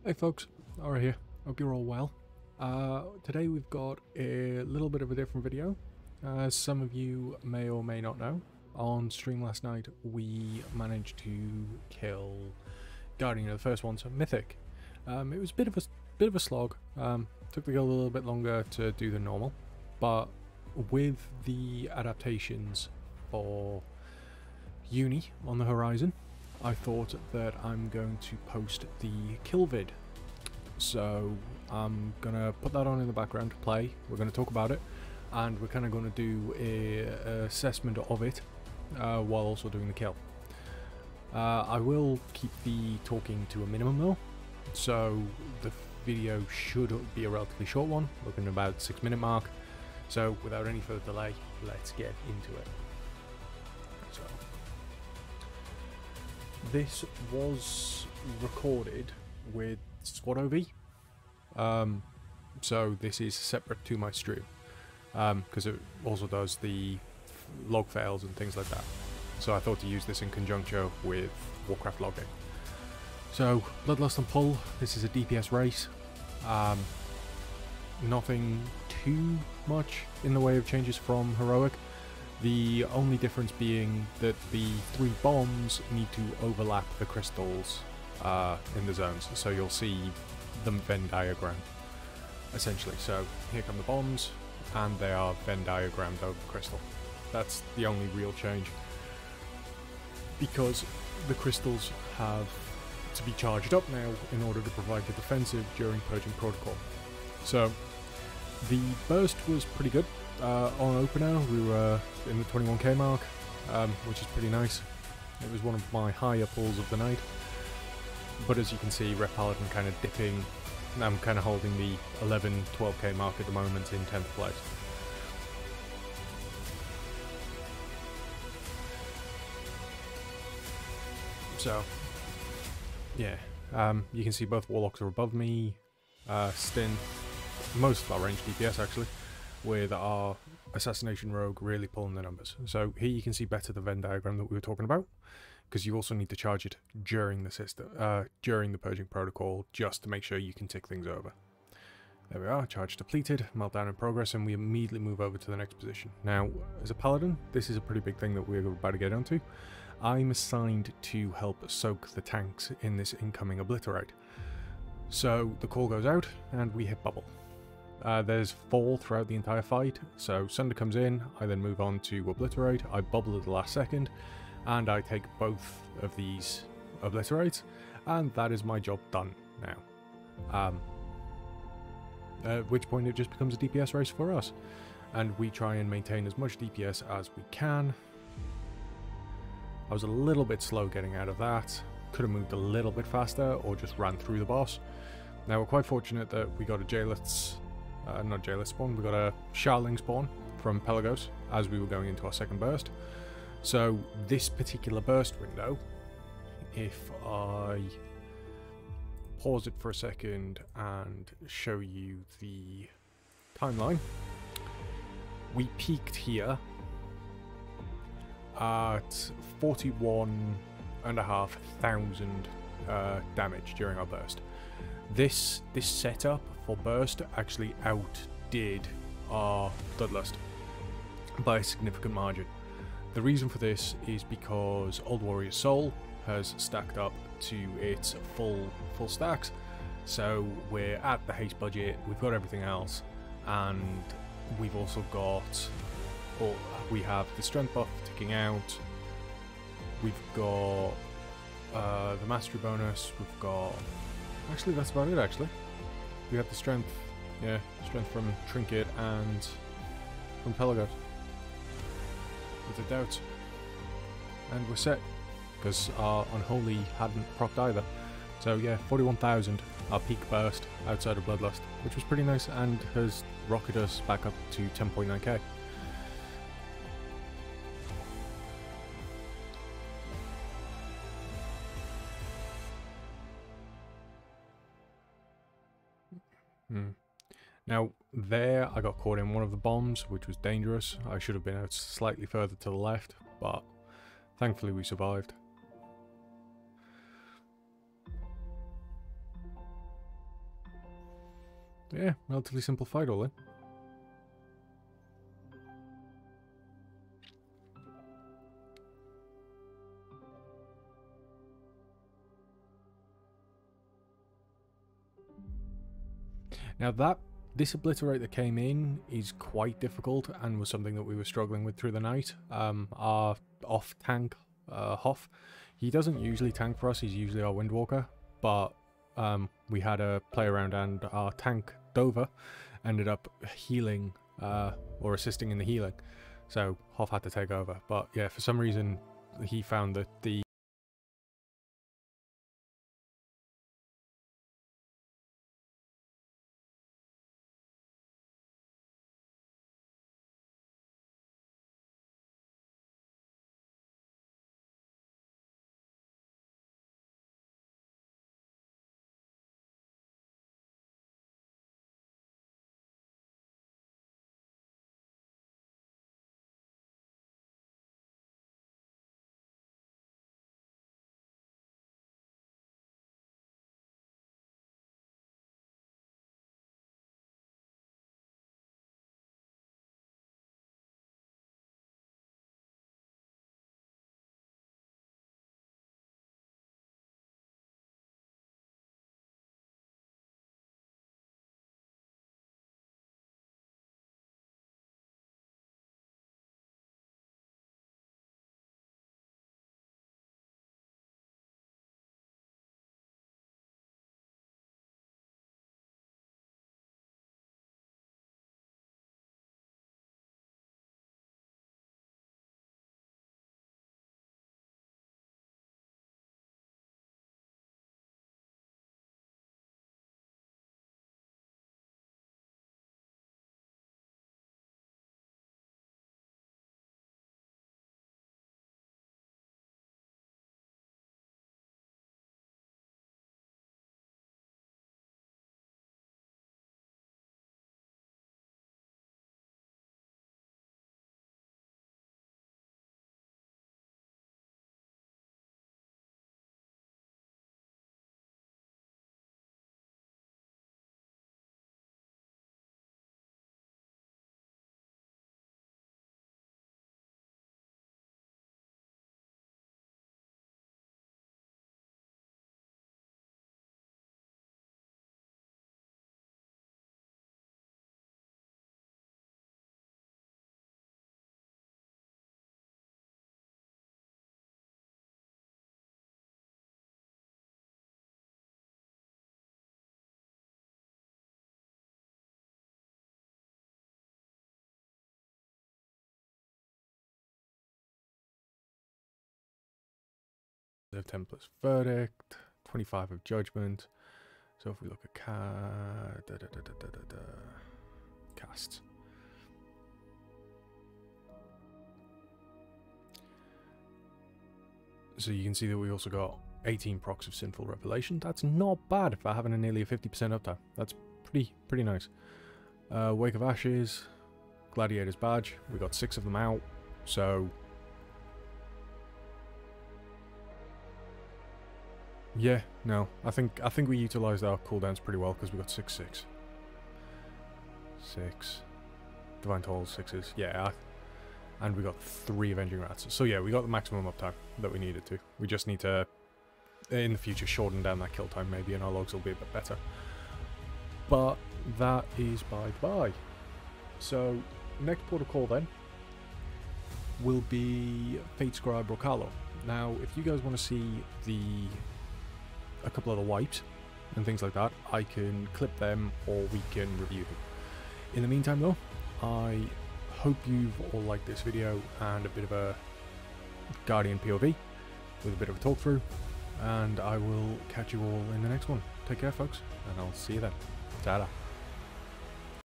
Hey folks, Ora here. Hope you're all well. Today we've got a little bit of a different video. As some of you may or may not know, on stream last night we managed to kill Guardian of the first one, so Mythic. It was a bit of a slog. Took the guild a little bit longer to do than normal, but with the adaptations for Uni on the horizon, I thought that I'm going to post the kill vid. So I'm going to put that on in the background to play. We're going to talk about it, and we're kind of going to do an assessment of it while also doing the kill. I will keep the talking to a minimum though, so the video should be a relatively short one, looking at about 6-minute mark. So without any further delay, let's get into it. So this was recorded with SquadOV, so this is separate to my stream, because it also does the log fails and things like that. So I thought to use this in conjunction with Warcraft logging. So Bloodlust and Pull, this is a DPS race. Nothing too much in the way of changes from Heroic. The only difference being that the 3 bombs need to overlap the crystals in the zones, so you'll see the Venn diagram essentially. So here come the bombs, and they are Venn diagrammed over the crystal. That's the only real change, because the crystals have to be charged up now in order to provide the defensive during Purging Protocol. So the burst was pretty good. On opener we were in the 21k mark, which is pretty nice. It was one of my higher pulls of the night, but as you can see, Rep Paladin kind of dipping. I'm kind of holding the 11-12k mark at the moment in 10th place. So yeah, you can see both Warlocks are above me. Stint, most of our ranged DPS actually, with our Assassination Rogue really pulling the numbers. So here you can see better the Venn diagram that we were talking about, because you also need to charge it during the system, during the Purging Protocol, just to make sure you can tick things over. There we are, charge depleted, meltdown in progress, and we immediately move over to the next position. Now, as a Paladin, this is a pretty big thing that we're about to get onto. I'm assigned to help soak the tanks in this incoming Obliterate. So the call goes out, and we hit bubble. There's 4 throughout the entire fight, so Sunder comes in, I then move on to Obliterate, I bubble at the last second, and I take both of these Obliterates, and that is my job done now. At which point it just becomes a DPS race for us, and we try and maintain as much DPS as we can. I was a little bit slow getting out of that, could have moved a little bit faster, or just ran through the boss. Now we're quite fortunate that we got a not Jailith spawn, we got a Sharling spawn from Pelagos as we were going into our second burst. So this particular burst window, if I pause it for a second and show you the timeline, we peaked here at 41,500 damage during our burst. This setup for burst actually outdid our Bloodlust by a significant margin. The reason for this is because Old Warrior's Soul has stacked up to its full stacks, so we're at the haste budget, we've got everything else, and we've also got, we have the strength buff ticking out, we've got the mastery bonus, we've got, actually that's about it actually. We have the strength, yeah, strength from Trinket and from Pelagos, with the doubts, and we're set, because our Unholy hadn't procced either. So yeah, 41,000, our peak burst outside of Bloodlust, which was pretty nice and has rocketed us back up to 10.9k. Now there I got caught in one of the bombs, which was dangerous. I should have been out slightly further to the left, but thankfully we survived. yeah, relatively simple fight all in. Now this obliterate that came in is quite difficult and was something that we were struggling with through the night. Our off tank, Hoff, he doesn't usually tank for us, he's usually our Windwalker, but we had a play around and our tank, Dover, ended up healing, or assisting in the healing, so Hoff had to take over. But yeah, for some reason he found that the of Template's Verdict, 25 of Judgment. So if we look at casts. So you can see that we also got 18 procs of Sinful Revelation. That's not bad for having a nearly a 50% uptime. That's pretty nice. Wake of Ashes, Gladiator's Badge. We got 6 of them out. So yeah, no, I think we utilised our cooldowns pretty well because we got 6 Divine Tolls, 6s, yeah, and we got 3 Avenging Rats. So yeah, we got the maximum uptime that we needed to. We just need to, in the future, shorten down that kill time maybe, and our logs will be a bit better. But that is bye-bye. So next port of call then will be Fate Scribe Rocalo. Now, if you guys want to see a couple of the wipes and things like that, I can clip them or we can review them. In the meantime though, I hope you've all liked this video and a bit of a Guardian POV with a bit of a talk through, and I will catch you all in the next one. Take care folks, and I'll see you then. Ta-da.